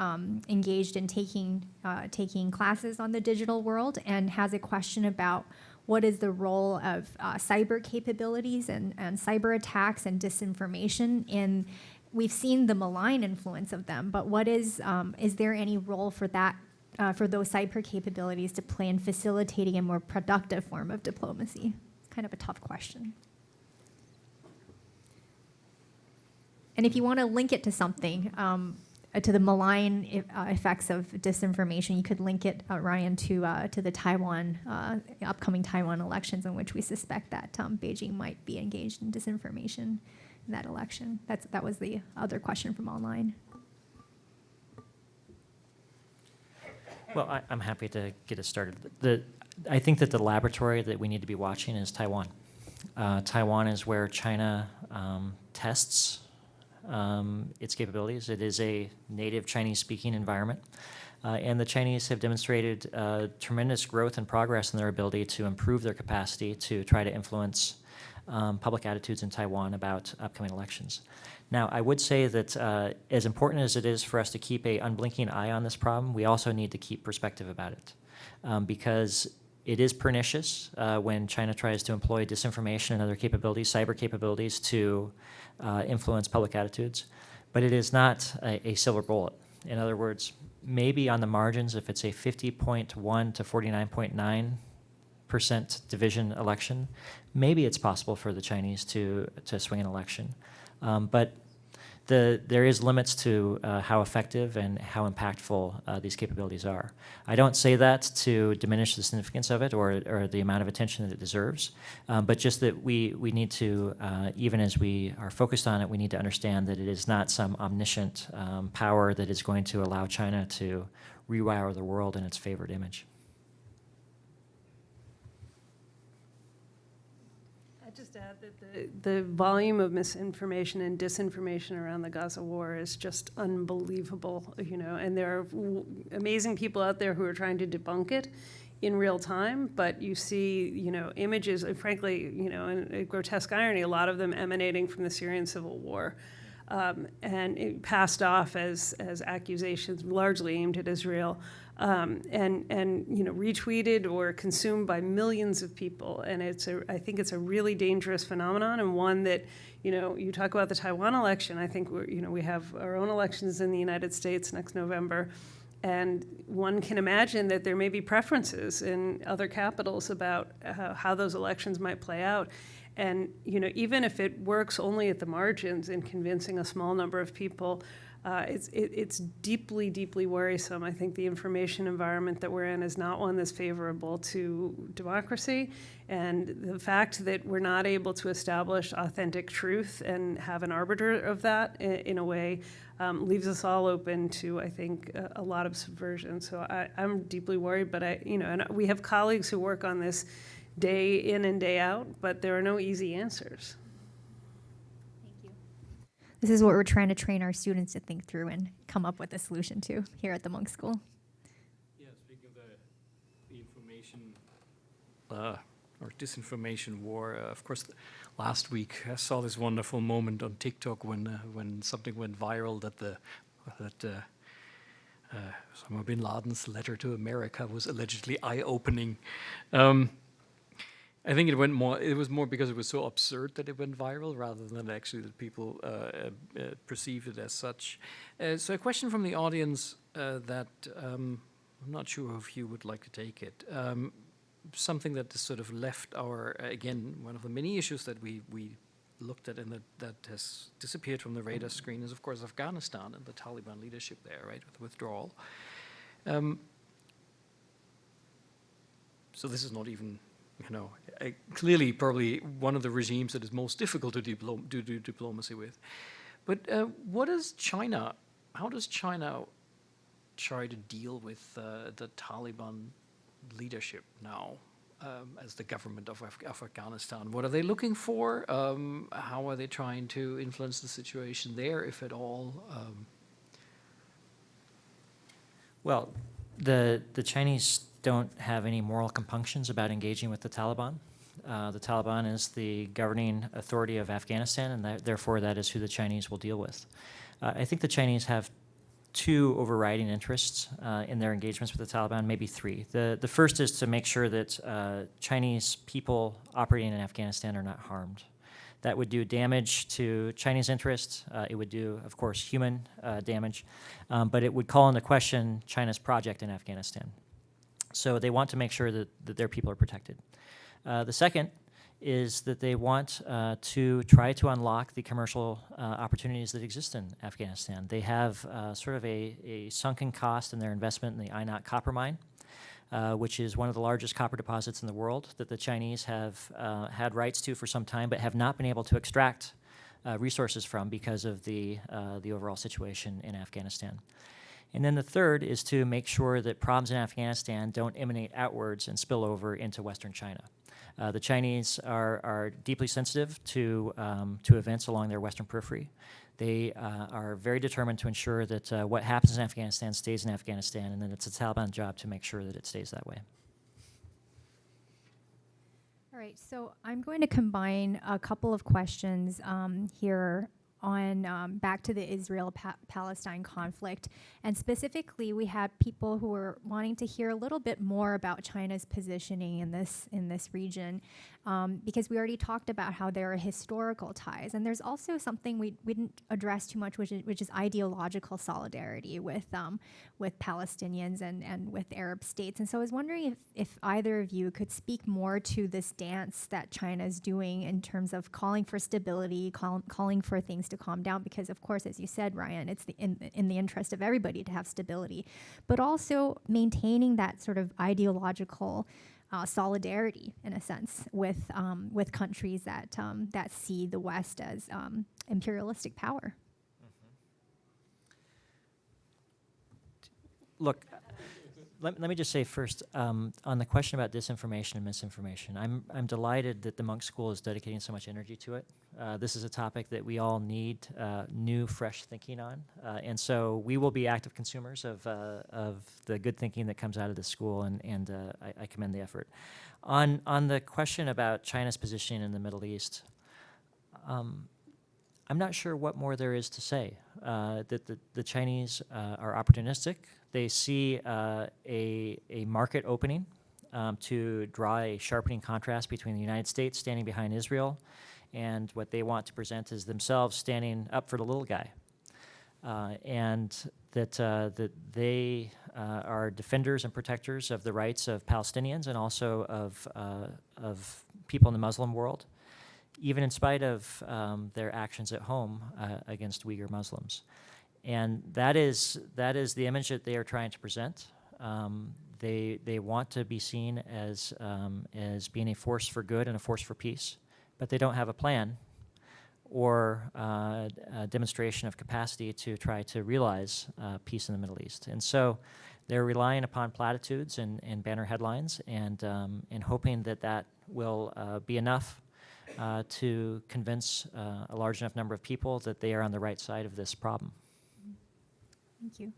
engaged in taking classes on the digital world and has a question about what is the role of cyber capabilities and cyber attacks and disinformation in. We've seen the malign influence of them, but what is there any role for that, for those cyber capabilities to play in facilitating a more productive form of diplomacy? Kind of a tough question. And if you want to link it to something, to the malign effects of disinformation, you could link it, Ryan, to the upcoming Taiwan elections, in which we suspect that Beijing might be engaged in disinformation in that election. That was the other question from online. Well, I'm happy to get it started. I think that the laboratory that we need to be watching is Taiwan. Taiwan is where China tests its capabilities. It is a native Chinese-speaking environment. And the Chinese have demonstrated tremendous growth and progress in their ability to improve their capacity to try to influence public attitudes in Taiwan about upcoming elections. Now, I would say that as important as it is for us to keep an unblinking eye on this problem, we also need to keep perspective about it, because it is pernicious when China tries to employ disinformation and other capabilities, cyber capabilities, to influence public attitudes. But it is not a silver bullet. In other words, maybe on the margins, if it's a 50.1 to 49.9% division election, maybe it's possible for the Chinese to swing an election. But there is limits to how effective and how impactful these capabilities are. I don't say that to diminish the significance of it or the amount of attention that it deserves, but just that we need to, even as we are focused on it, we need to understand that it is not some omniscient power that is going to allow China to rewire the world in its favored image. Just add that the volume of misinformation and disinformation around the Gaza war is just unbelievable, and there are amazing people out there who are trying to debunk it in real time, but you see, images, frankly, in a grotesque irony, a lot of them emanating from the Syrian civil war, and it passed off as accusations largely aimed at Israel. And retweeted or consumed by millions of people, and I think it's a really dangerous phenomenon, and one that you talk about the Taiwan election. I think we have our own elections in the United States next November, And one can imagine that there may be preferences in other capitals about how those elections might play out. And even if it works only at the margins in convincing a small number of people, it's deeply, deeply worrisome. I think the information environment that we're in is not one that's favorable to democracy. And the fact that we're not able to establish authentic truth and have an arbiter of that in a way leaves us all open to, I think, a lot of subversion. So I'm deeply worried, but and we have colleagues who work on this day in and day out, but there are no easy answers. This is what we're trying to train our students to think through and come up with a solution to here at the Monk School. Yeah, speaking of the information or disinformation war, of course, last week I saw this wonderful moment on TikTok when something went viral that Osama bin Laden's letter to America was allegedly eye-opening. I think it was more because it was so absurd that it went viral rather than actually that people perceived it as such. So a question from the audience that I'm not sure if you would like to take it. Something that has sort of left again, one of the many issues that we looked at and that has disappeared from the radar screen is, of course, Afghanistan and the Taliban leadership there, right, with the withdrawal. So this is not even, clearly probably one of the regimes that is most difficult to do diplomacy with. But how does China try to deal with the Taliban leadership now as the government of Afghanistan? What are they looking for? How are they trying to influence the situation there, if at all? Well, the Chinese don't have any moral compunctions about engaging with the Taliban. The Taliban is the governing authority of Afghanistan, and therefore that is who the Chinese will deal with. I think the Chinese have two overriding interests in their engagements with the Taliban, maybe three. The first is to make sure that Chinese people operating in Afghanistan are not harmed. That would do damage to Chinese interests. It would do, of course, human damage, but it would call into question China's project in Afghanistan. So they want to make sure that their people are protected. The second is that they want to try to unlock the commercial opportunities that exist in Afghanistan. They have sort of a sunken cost in their investment in the Ainat copper mine, which is one of the largest copper deposits in the world that the Chinese have had rights to for some time, but have not been able to extract resources from because of the overall situation in Afghanistan. And then the third is to make sure that problems in Afghanistan don't emanate outwards and spill over into Western China. The Chinese are deeply sensitive to events along their western periphery. They are very determined to ensure that what happens in Afghanistan stays in Afghanistan, and then it's the Taliban's job to make sure that it stays that way. All right, so I'm going to combine a couple of questions here on back to the Israel-Palestine conflict. And specifically, we had people who were wanting to hear a little bit more about China's positioning in this region, because we already talked about how there are historical ties. And there's also something we didn't address too much, which is ideological solidarity with Palestinians and with Arab states. And so I was wondering if either of you could speak more to this dance that China is doing in terms of calling for stability, calling for things to calm down, because of course, as you said, Ryan, it's in the interest of everybody to have stability, but also maintaining that sort of ideological solidarity, in a sense, with countries that see the West as imperialistic power. Look, let me just say first, on the question about disinformation and misinformation, I'm delighted that the Monk School is dedicating so much energy to it. This is a topic that we all need new, fresh thinking on, and so we will be active consumers of the good thinking that comes out of the school, and I commend the effort. On the question about China's position in the Middle East, I'm not sure what more there is to say. That the Chinese are opportunistic. They see a market opening to draw a sharpening contrast between the United States standing behind Israel and what they want to present as themselves standing up for the little guy. and that they are defenders and protectors of the rights of Palestinians and also of people in the Muslim world, even in spite of their actions at home against Uyghur Muslims. And that is the image that they are trying to present. They want to be seen as being a force for good and a force for peace, but they don't have a plan or a demonstration of capacity to try to realize peace in the Middle East. And so they're relying upon platitudes and banner headlines and hoping that will be enough to convince a large enough number of people that they are on the right side of this problem. Thank you.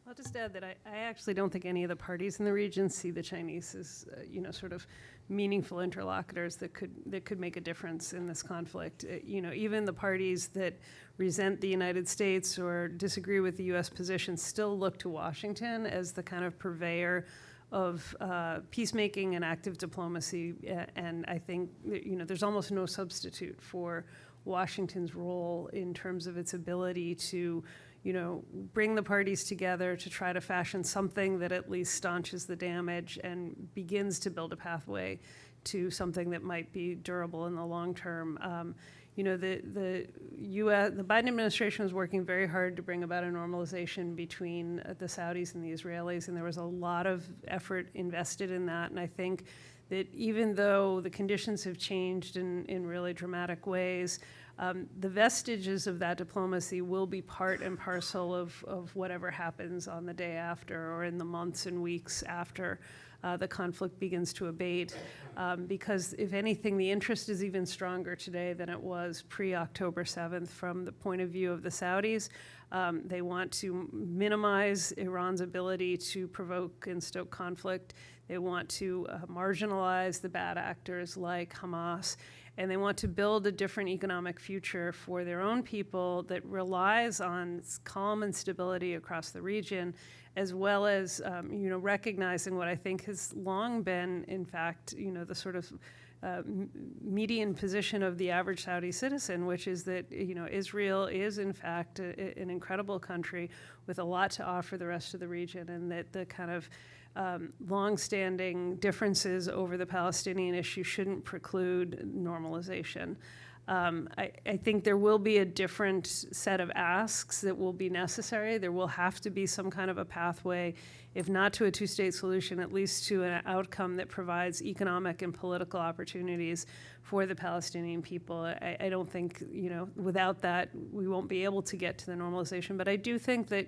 I'll just add that I actually don't think any of the parties in the region see the Chinese as, sort of meaningful interlocutors that could make a difference in this conflict. Even the parties that resent the United States or disagree with the U.S. position still look to Washington as the kind of purveyor of peacemaking and active diplomacy. And I think that, there's almost no substitute for Washington's role in terms of its ability to bring the parties together to try to fashion something that at least staunches the damage and begins to build a pathway to something that might be durable in the long term. The Biden administration was working very hard to bring about a normalization between the Saudis and the Israelis, and there was a lot of effort invested in that. And I think that even though the conditions have changed in really dramatic ways, the vestiges of that diplomacy will be part and parcel of whatever happens on the day after or in the months and weeks after the conflict begins to abate. Because if anything, the interest is even stronger today than it was pre-October 7th from the point of view of the Saudis. They want to minimize Iran's ability to provoke and stoke conflict. They want to marginalize the bad actors like Hamas. And they want to build a different economic future for their own people that relies on calm and stability across the region, as well as recognizing what I think has long been, in fact, the sort of median position of the average Saudi citizen, which is that Israel is in fact an incredible country with a lot to offer the rest of the region, and that the kind of long-standing differences over the Palestinian issue shouldn't preclude normalization. I think there will be a different set of asks that will be necessary. There will have to be some kind of a pathway, if not to a two-state solution, at least to an outcome that provides economic and political opportunities for the Palestinian people. I don't think, without that, we won't be able to get to the normalization. But I do think that,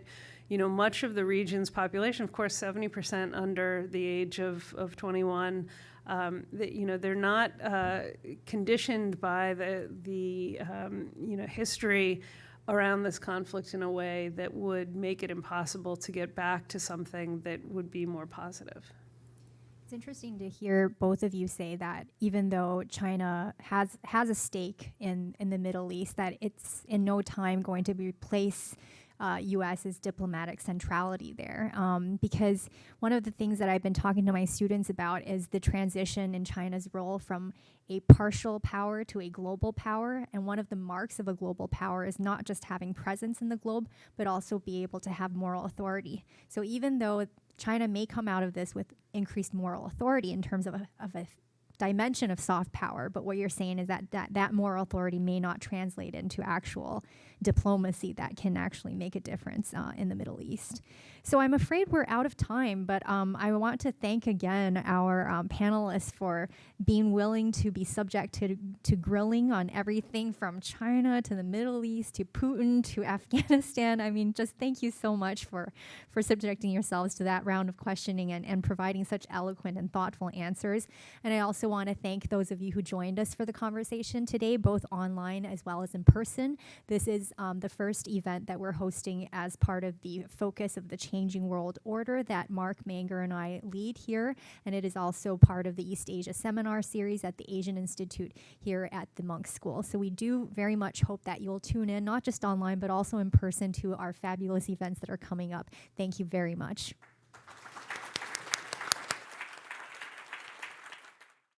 much of the region's population, of course, 70% under the age of 21, they're not conditioned by the history around this conflict in a way that would make it impossible to get back to something that would be more positive. It's interesting to hear both of you say that even though China has a stake in the Middle East, that it's in no time going to replace U.S.'s diplomatic centrality there. Because one of the things that I've been talking to my students about is the transition in China's role from a partial power to a global power. And one of the marks of a global power is not just having presence in the globe, but also be able to have moral authority. So even though China may come out of this with increased moral authority in terms of a dimension of soft power, but what you're saying is that moral authority may not translate into actual diplomacy that can actually make a difference in the Middle East. So I'm afraid we're out of time, but I want to thank again our panelists for being willing to be subject to grilling on everything from China to the Middle East to Putin to Afghanistan. I mean, just thank you so much for subjecting yourselves to that round of questioning and providing such eloquent and thoughtful answers. And I also want to thank those of you who joined us for the conversation today, both online as well as in person. This is the first event that we're hosting as part of the Focus of the Changing World Order that Mark Manger and I lead here, and it is also part of the East Asia Seminar Series at the Asian Institute here at the Monk School. So we do very much hope that you'll tune in, not just online, but also in person to our fabulous events that are coming up. Thank you very much.